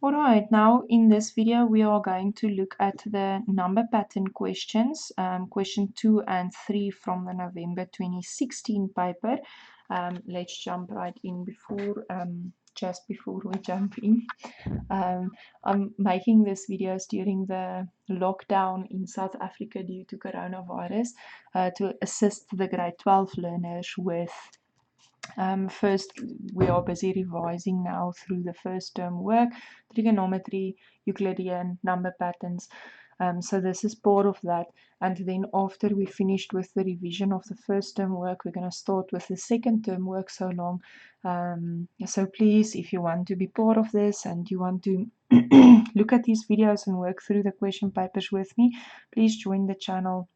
Alright, now in this video we are going to look at the number pattern questions, question 2 and 3 from the November 2016 paper. Let's jump right in just before we jump in. I'm making this videos during the lockdown in South Africa due to coronavirus to assist the grade 12 learners with first, we are busy revising now through the first term work, trigonometry, Euclidean, number patterns. So this is part of that. And then after we finished with the revision of the first term work, we're going to start with the second term work so long. So please, if you want to be part of this and you want to look at these videos and work through the question papers with me, please join the channel.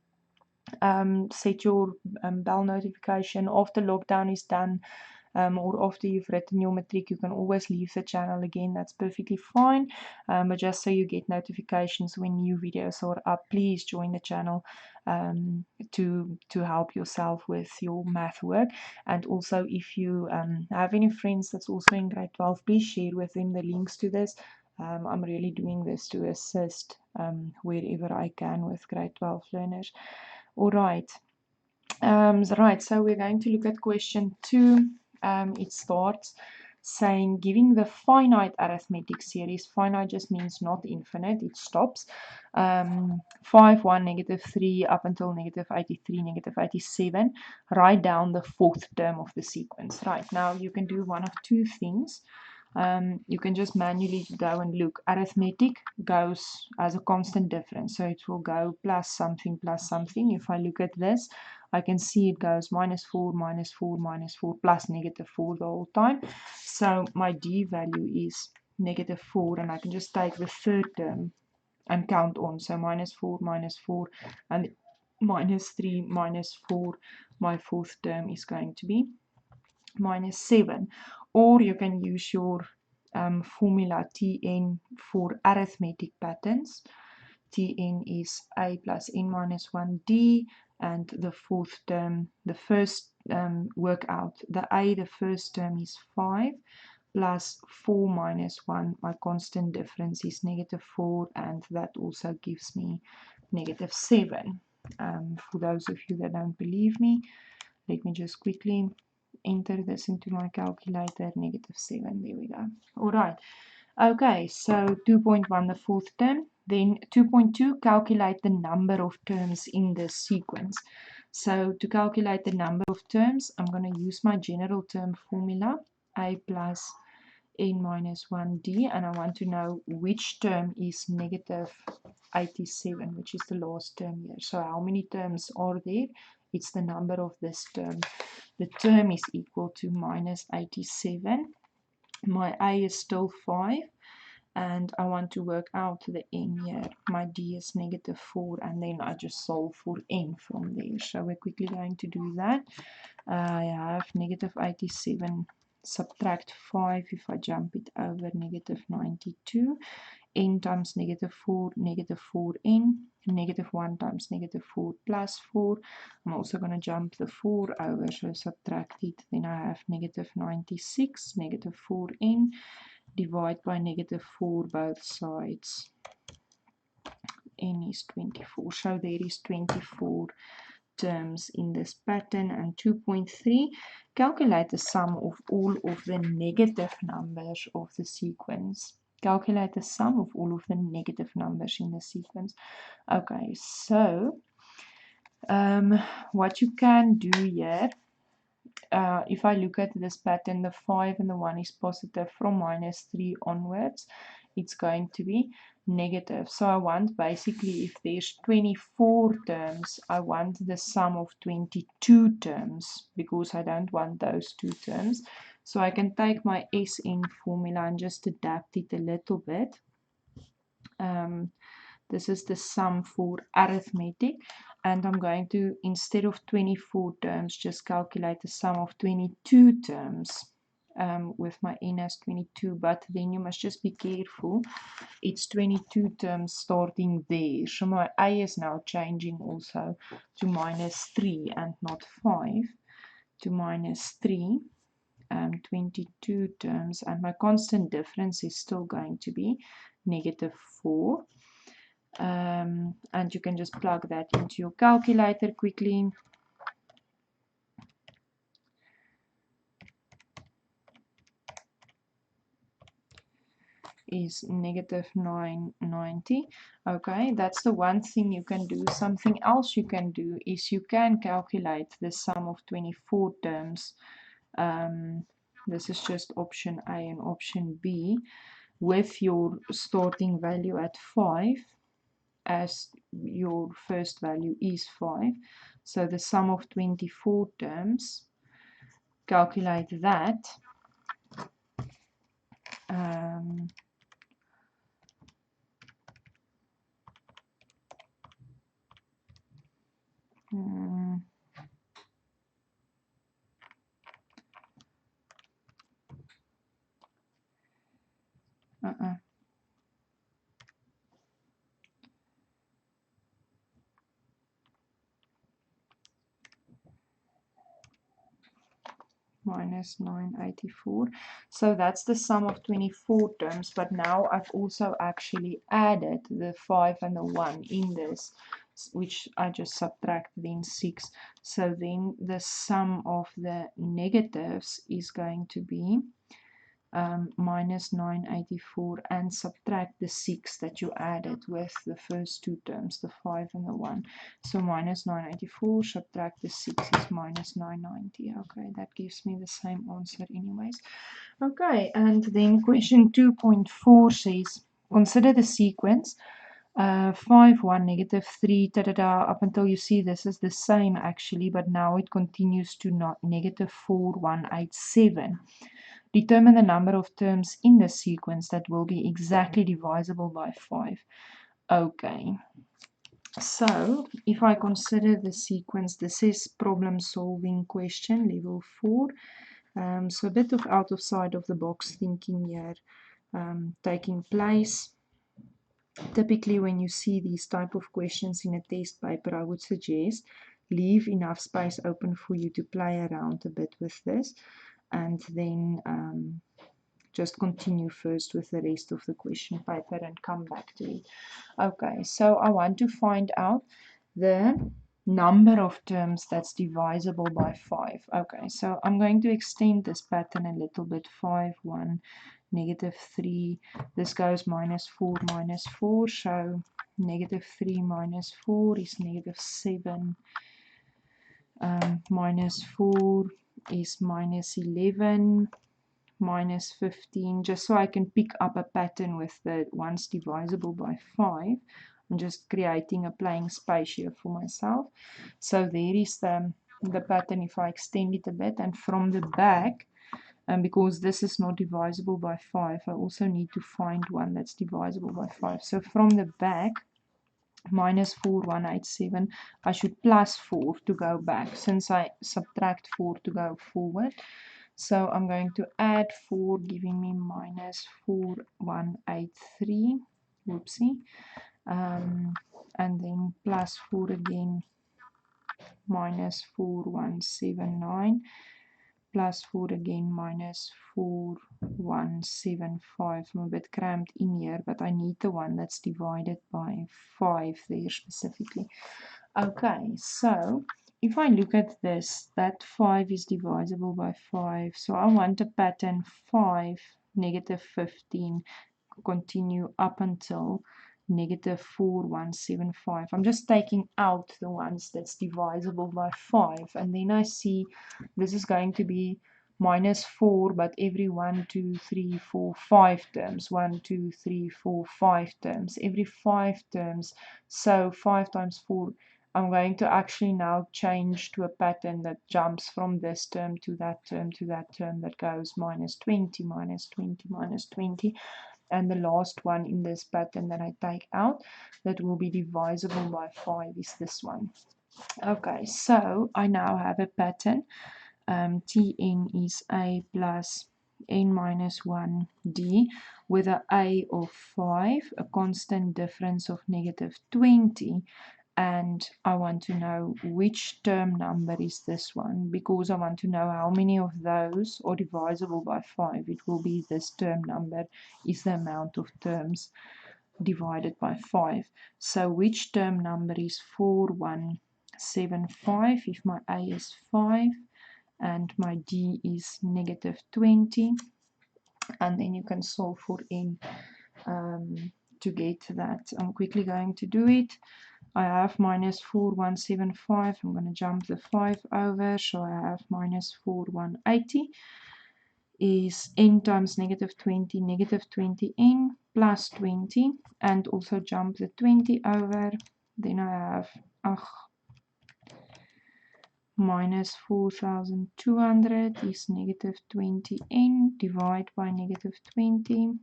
Set your bell notification after lockdown is done, or after you've written your matric. You can always leave the channel again, that's perfectly fine, but just so you get notifications when new videos are up, please join the channel to help yourself with your math work. And also, if you have any friends that's also in grade 12, please share with them the links to this. I'm really doing this to assist wherever I can with grade 12 learners. All right. Right, so we're going to look at question 2. It starts saying, giving the finite arithmetic series, finite just means not infinite, it stops, 5, 1, negative 3, up until negative 83, negative 87, write down the fourth term of the sequence. Right, now you can do one of two things. You can just manually go and look. Arithmetic goes as a constant difference, so it will go plus something plus something. If I look at this, I can see it goes minus 4, minus 4, minus 4, plus negative 4 the whole time. So my D value is negative 4, and I can just take the third term and count on. So minus 4, and minus 3, minus 4. My fourth term is going to be minus 7. Or you can use your formula Tn for arithmetic patterns. Tn is a plus n minus 1d, and the fourth term, the first workout, the a, the first term is 5 plus 4 minus 1. My constant difference is negative 4, and that also gives me negative 7. For those of you that don't believe me, let me just quickly enter this into my calculator. Negative 7, there we go. All right. Okay, so 2.1, the fourth term. Then 2.2, calculate the number of terms in this sequence. So to calculate the number of terms, I'm going to use my general term formula, a plus n minus 1d, and I want to know which term is negative 87, which is the last term here. So how many terms are there? It's the number of this term. The term is equal to minus 87. My a is still 5, and I want to work out the n here. My d is negative 4, and then I just solve for n from there. So we're quickly going to do that. I have negative 87, subtract 5. If I jump it over, negative 92. N times negative 4n, negative 1 times negative 4 plus 4. I'm also going to jump the 4 over, so subtract it. Then I have negative 96, negative 4n, divide by negative 4 both sides. N is 24, so there is 24 terms in this pattern. And 2.3, calculate the sum of all of the negative numbers of the sequence. Calculate the sum of all of the negative numbers in the sequence. Okay, so what you can do here, if I look at this pattern, the 5 and the 1 is positive. From minus 3 onwards, it's going to be negative. So I want, basically, if there's 24 terms, I want the sum of 22 terms, because I don't want those two terms. So I can take my Sn formula and just adapt it a little bit. This is the sum for arithmetic, and I'm going to, instead of 24 terms, just calculate the sum of 22 terms with my n as 22, but then you must just be careful. It's 22 terms starting there, so my a is now changing also to minus 3 and not 5, to minus 3. 22 terms, and my constant difference is still going to be -4. And you can just plug that into your calculator quickly. Is -990. Okay, that's the one thing you can do. Something else you can do is you can calculate the sum of 24 terms. This is just option A and option B, with your starting value at 5, as your first value is 5. So the sum of 24 terms, calculate that. Minus 984. So that's the sum of 24 terms, but now I've also actually added the 5 and the 1 in this, which I just subtract then 6. So then the sum of the negatives is going to be minus 984, and subtract the 6 that you added with the first two terms, the 5 and the 1. So minus 984, subtract the 6 is minus 990. Okay, that gives me the same answer anyways. Okay, and then question 2.4 says, consider the sequence 5, 1, -3, up until you see this is the same actually, but now it continues to not -4, 1, 8, 7. Determine the number of terms in the sequence that will be exactly divisible by 5. Okay, so if I consider the sequence, this is problem solving question level 4. So a bit of out of side of the box thinking here taking place. Typically when you see these type of questions in a test paper, I would suggest leave enough space open for you to play around a bit with this, and then just continue first with the rest of the question paper and come back to it. Okay, so I want to find out the number of terms that's divisible by 5. Okay, so I'm going to extend this pattern a little bit. 5, 1, -3. This goes -4, -4. So -3 minus 4 is -7. -4 is -11. -15, just so I can pick up a pattern with the ones divisible by 5. I'm just creating a playing space here for myself. So there is the pattern if I extend it a bit, and from the back, because this is not divisible by 5, I also need to find one that's divisible by 5. So from the back, -4, 187, I should plus 4 to go back, since I subtract 4 to go forward. So I'm going to add 4, giving me -4183. Whoopsie. And then plus 4 again, -4179. Plus 4 again, -4175. I'm a bit cramped in here, but I need the one that's divided by 5 there specifically. Okay, so if I look at this, that 5 is divisible by 5. So I want a pattern 5, -15, continue up until -4175. I'm just taking out the ones that's divisible by 5. And then I see this is going to be -4, but every 1, 2, 3, 4, 5 terms. 1, 2, 3, 4, 5 terms. Every 5 terms. So 5 times 4. I'm going to actually now change to a pattern that jumps from this term to that term to that term, that goes -20, -20, -20. And the last one in this pattern that I take out that will be divisible by 5 is this one. Okay, so I now have a pattern. Tn is a plus n minus 1 d with a of 5, a constant difference of -20, and I want to know which term number is this one, because I want to know how many of those are divisible by 5. It will be this term number is the amount of terms divided by 5. So which term number is 4175 if my A is 5 and my D is -20? And then you can solve for n to get that. I'm quickly going to do it. I have -4175. I'm going to jump the 5 over, so I have -4180 is n times -20, -20n plus 20, and also jump the 20 over. Then I have -4200 is -20n, divide by -20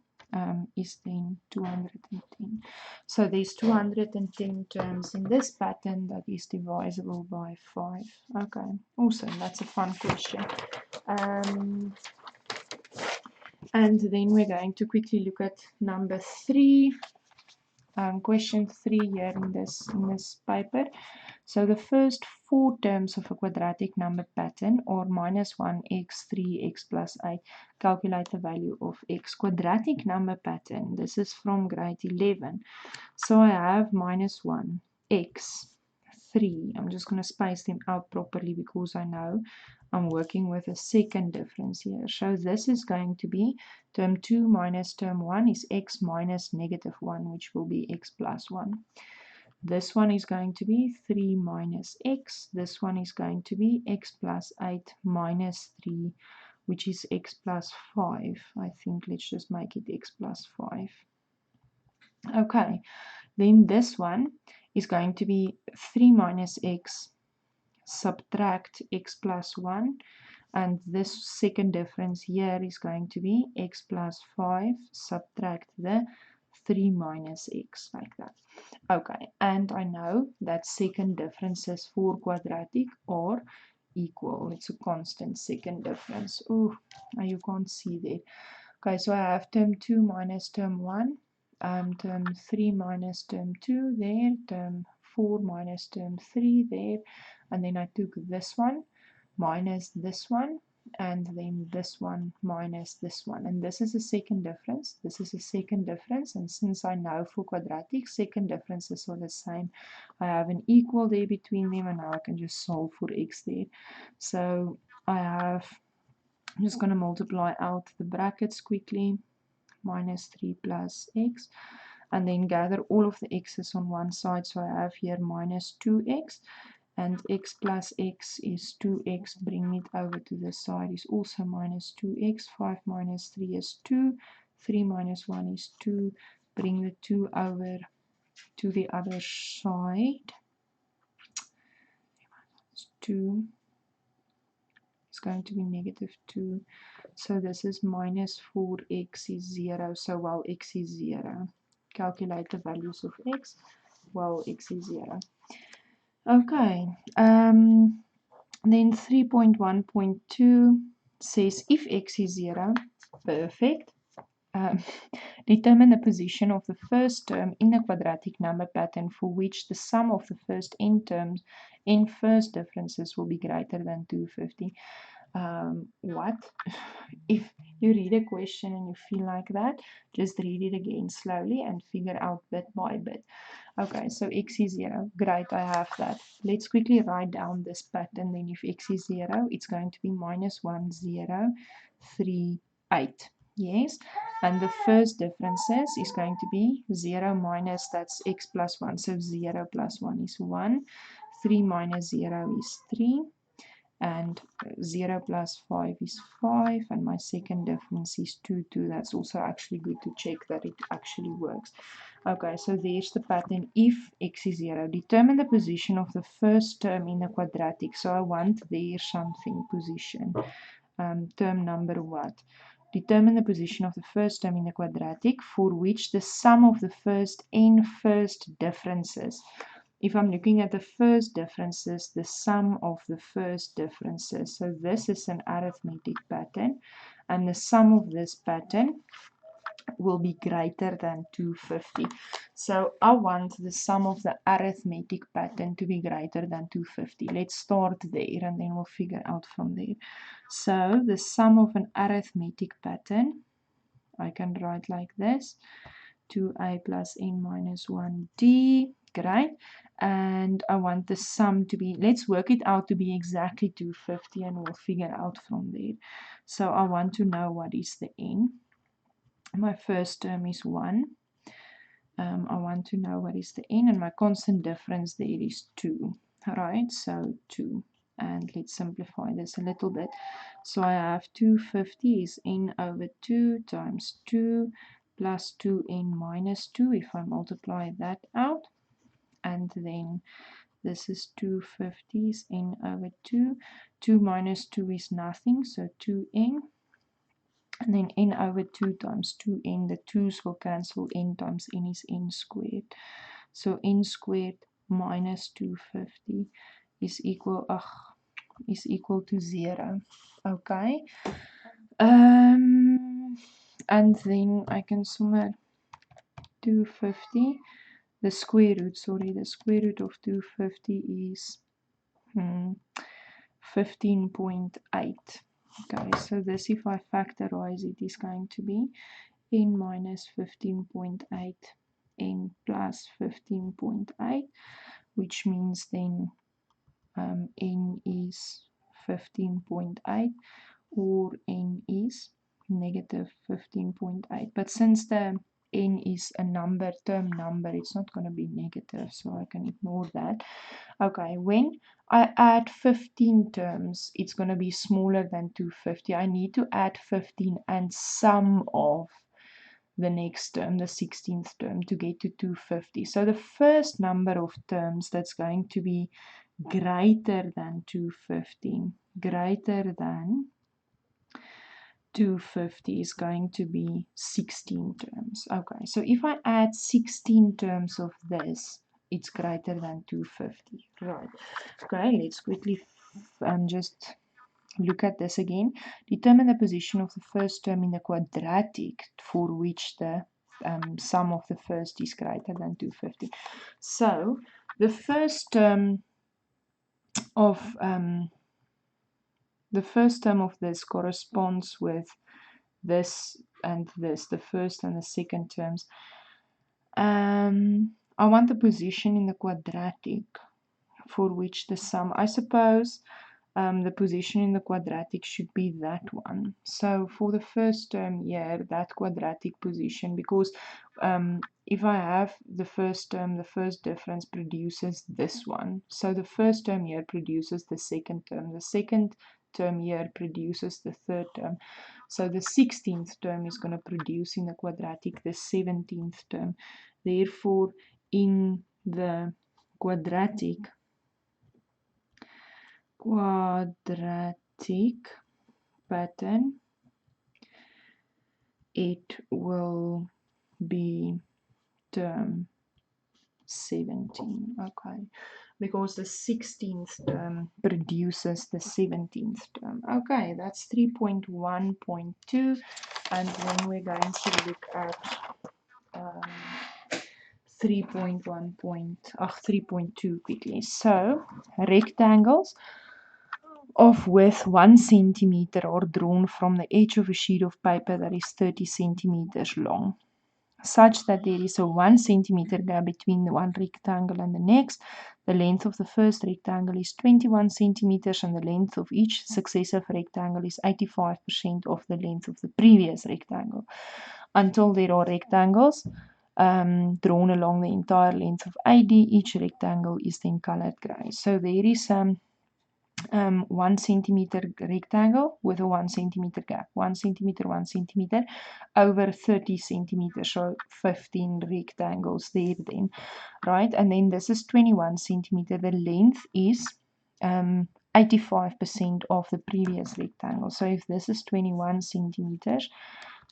is then 210. So there's 210 terms in this pattern that is divisible by 5. Okay, awesome. That's a fun question. And then we're going to quickly look at number 3. Question 3 here in this paper. So the first 4 terms of a quadratic number pattern are -1x, 3x plus 8. Calculate the value of x. Quadratic number pattern. This is from grade 11. So I have -1, x, 3. I'm just going to space them out properly because I know I'm working with a second difference here. So this is going to be term 2 minus term 1 is x minus -1, which will be x plus 1. This one is going to be 3 minus x. This one is going to be x plus 8 minus 3, which is x plus 5. I think let's just make it x plus 5. Okay, then this one is going to be 3 minus x subtract x plus 1, and this second difference here is going to be x plus 5 subtract the 3 minus x, like that. Okay, and I know that second differences for quadratic are equal. It's a constant second difference. Oh, you can't see that. Okay, so I have term 2 minus term 1, term 3 minus term 2 there, term 4 minus term 3 there, and then I took this one minus this one, and then this one minus this one, and this is a second difference, this is a second difference, and since I know for quadratic second differences are the same, I have an equal there between them, and now I can just solve for x there. So I'm just going to multiply out the brackets quickly, -3 plus x, and then gather all of the x's on one side. So I have here -2x, and x plus x is 2x. Bring it over to the side is also -2x. 5 minus 3 is 2. 3 minus 1 is 2. Bring the 2 over to the other side. 2 is going to be -2. So this is -4x is 0. So while x is 0, calculate the values of x while x is 0. Okay, then 3.1.2 says if x is 0, perfect, determine the position of the first term in the quadratic number pattern for which the sum of the first n terms in first differences will be greater than 250. What? If you read a question and you feel like that, just read it again slowly and figure out bit by bit. Okay, so x is 0. Great, I have that. Let's quickly write down this pattern. Then if x is 0, it's going to be -1, 0, 3, 8. Yes, and the first differences is going to be 0 minus, that's x plus 1. So 0 plus 1 is 1. 3 minus 0 is 3. And 0 plus 5 is 5, and my second difference is 2, 2. That's also actually good to check that it actually works. Okay, so there's the pattern if x is 0. Determine the position of the first term in the quadratic. So I want there something, position. Term number what? Determine the position of the first term in the quadratic for which the sum of the first n first differences. If I'm looking at the first differences, the sum of the first differences. So this is an arithmetic pattern, and the sum of this pattern will be greater than 250. So I want the sum of the arithmetic pattern to be greater than 250. Let's start there and then we'll figure out from there. So the sum of an arithmetic pattern, I can write like this, 2a plus n minus 1d, great. And I want the sum to be, let's work it out to be exactly 250 and we'll figure out from there. So I want to know what is the n. My first term is 1. I want to know what is the n, and my constant difference there is 2. Alright, so 2. And let's simplify this a little bit. So I have 250 is n over 2 times 2 plus 2n minus 2 if I multiply that out. And then this is 250 is n over 2. 2 minus 2 is nothing, so 2n. And then n over 2 times 2n, the 2's will cancel, n times n is n squared. So n squared minus 250 is equal to 0. Okay. And then I can somewhere 250. The square root of 250 is 15.8. Okay, so this, if I factorize it, is going to be n minus 15.8 n plus 15.8, which means then n is 15.8 or n is negative 15.8. But since the n is a term number, it's not going to be negative, so I can ignore that. Okay, when I add 15 terms, it's going to be smaller than 250. I need to add 15 and sum of the next term, the 16th term, to get to 250. So the first number of terms that's going to be greater than 250, is going to be 16 terms. Okay, so if I add 16 terms of this, it's greater than 250. Right. Okay, let's quickly just look at this again. Determine the position of the first term in the quadratic for which the sum of the first is greater than 250. So the first term of this corresponds with this and this, the first and the second terms. I want the position in the quadratic for which the sum, I suppose the position in the quadratic should be that one. So for the first term here, that quadratic position, because if I have the first term, the first difference produces this one. So the first term here produces the second term. The second term here produces the third term. So the 16th term is going to produce in the quadratic the 17th term. Therefore, in the quadratic pattern, it will be term 17. Okay, because the 16th term produces the 17th term. Okay, that's 3.1.2, and then we're going to look at 3.2 quickly. So rectangles of width 1 centimeter are drawn from the edge of a sheet of paper that is 30 centimeters long, such that there is a 1 centimeter gap between the one rectangle and the next. The length of the first rectangle is 21 centimeters and the length of each successive rectangle is 85% of the length of the previous rectangle. Until there are rectangles drawn along the entire length of AD, each rectangle is then colored gray. So there is 1 centimeter rectangle with a 1 centimeter gap, 1 centimeter, 1 centimeter over 30 centimeters, so 15 rectangles there then, right? And then this is 21 centimeter. The length is 85% of the previous rectangle. So if this is 21 centimeters,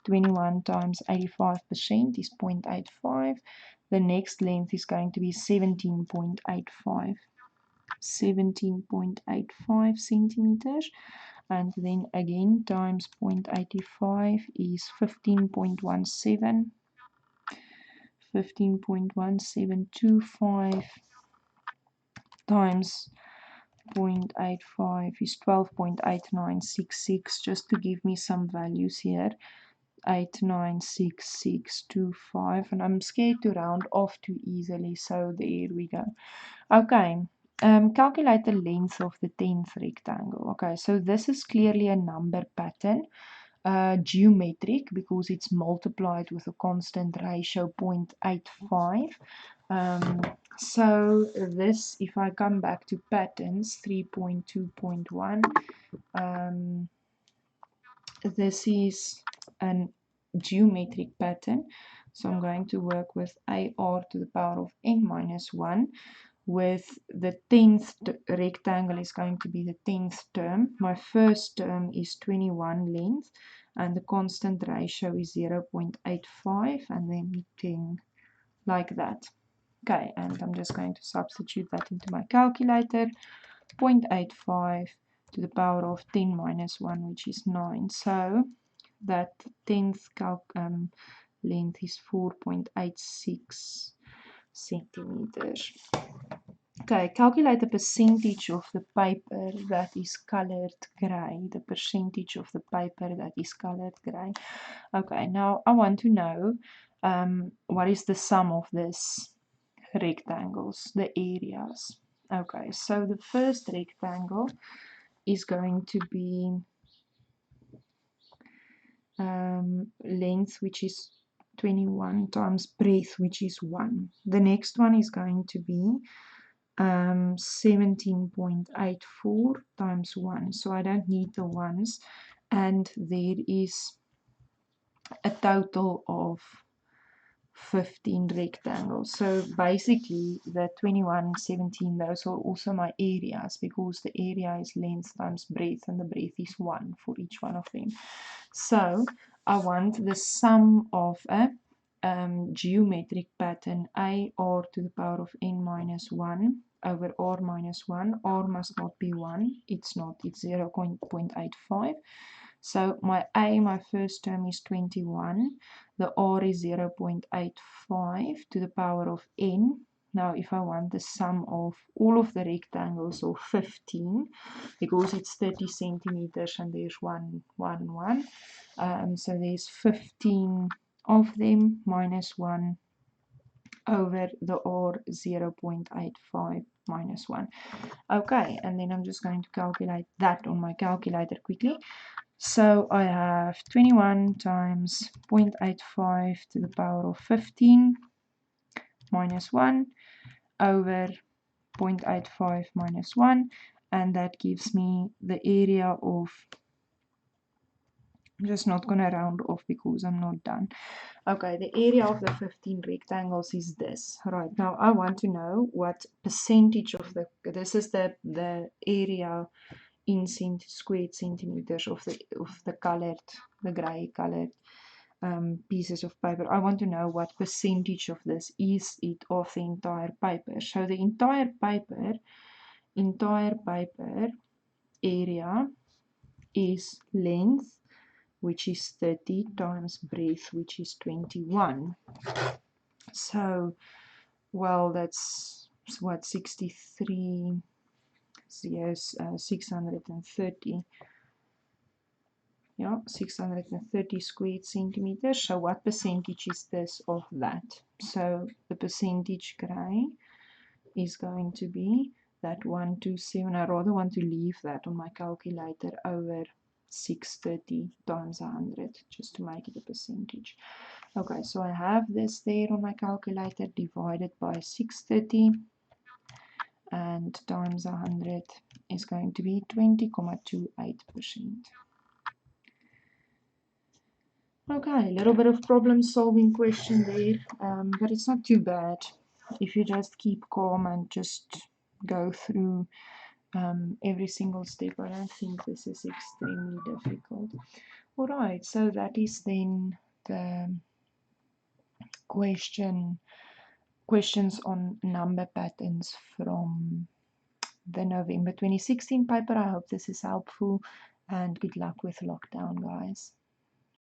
21 times 85% is 0.85. The next length is going to be 17.85. 17.85 centimeters, and then again times 0.85 is 15.17. 15.1725 times 0.85 is 12.8966, just to give me some values here. 896625, and I'm scared to round off too easily, so there we go. Okay, calculate the length of the 10th rectangle. Okay, so this is clearly a number pattern, geometric, because it's multiplied with a constant ratio 0.85. So this, if I come back to patterns 3.2.1, this is an geometric pattern, so I'm going to work with AR to the power of n minus 1, with the 10th rectangle is going to be the 10th term. My first term is 21 length, and the constant ratio is 0.85, and then 10, like that. Okay, and I'm just going to substitute that into my calculator. 0.85 to the power of 10 minus 1, which is 9. So that 10th length is 4.86 centimeters. Okay, calculate the percentage of the paper that is colored gray. The percentage of the paper that is colored gray. Okay, now I want to know what is the sum of this rectangles, the areas. Okay, so the first rectangle is going to be length, which is 21, times breadth, which is 1. The next one is going to be 17.84 times 1. So I don't need the ones. And there is a total of 15 rectangles. So basically the 21, 17, those are also my areas, because the area is length times breadth, and the breadth is 1 for each one of them. So I want the sum of a geometric pattern AR to the power of n minus 1 over r minus 1. R must not be 1. It's not. It's 0.85. So my A, my first term, is 21. The R is 0.85 to the power of n. Now, if I want the sum of all of the rectangles, or 15, because it's 30 centimeters and there's 1, 1, 1. So there's 15 of them, minus 1 over the R 0.85 minus 1. Okay, and then I'm just going to calculate that on my calculator quickly. So I have 21 times 0.85 to the power of 15 minus 1 over 0.85 minus 1, and that gives me the area of, I'm just not going to round off because I'm not done. Okay, the area of the 15 rectangles is this. Right, now I want to know what percentage of the, this is the area in squared centimeters of the colored, the gray colored pieces of paper. I want to know what percentage of this is it of the entire paper. So the entire paper area is length, which is 30, times breadth, which is 21. So, well, that's what, 63, yes, 630. Yeah, 630 squared centimeters. So what percentage is this of that? So the percentage gray is going to be that 127. I rather want to leave that on my calculator over 630 times 100, just to make it a percentage. Okay, so I have this there on my calculator, divided by 630, and times 100 is going to be 20.28%. Okay, a little bit of problem solving question there, but it's not too bad if you just keep calm and just go through every single step. I don't think this is extremely difficult. Alright, so that is then the questions on number patterns from the November 2016 paper. I hope this is helpful, and good luck with lockdown, guys.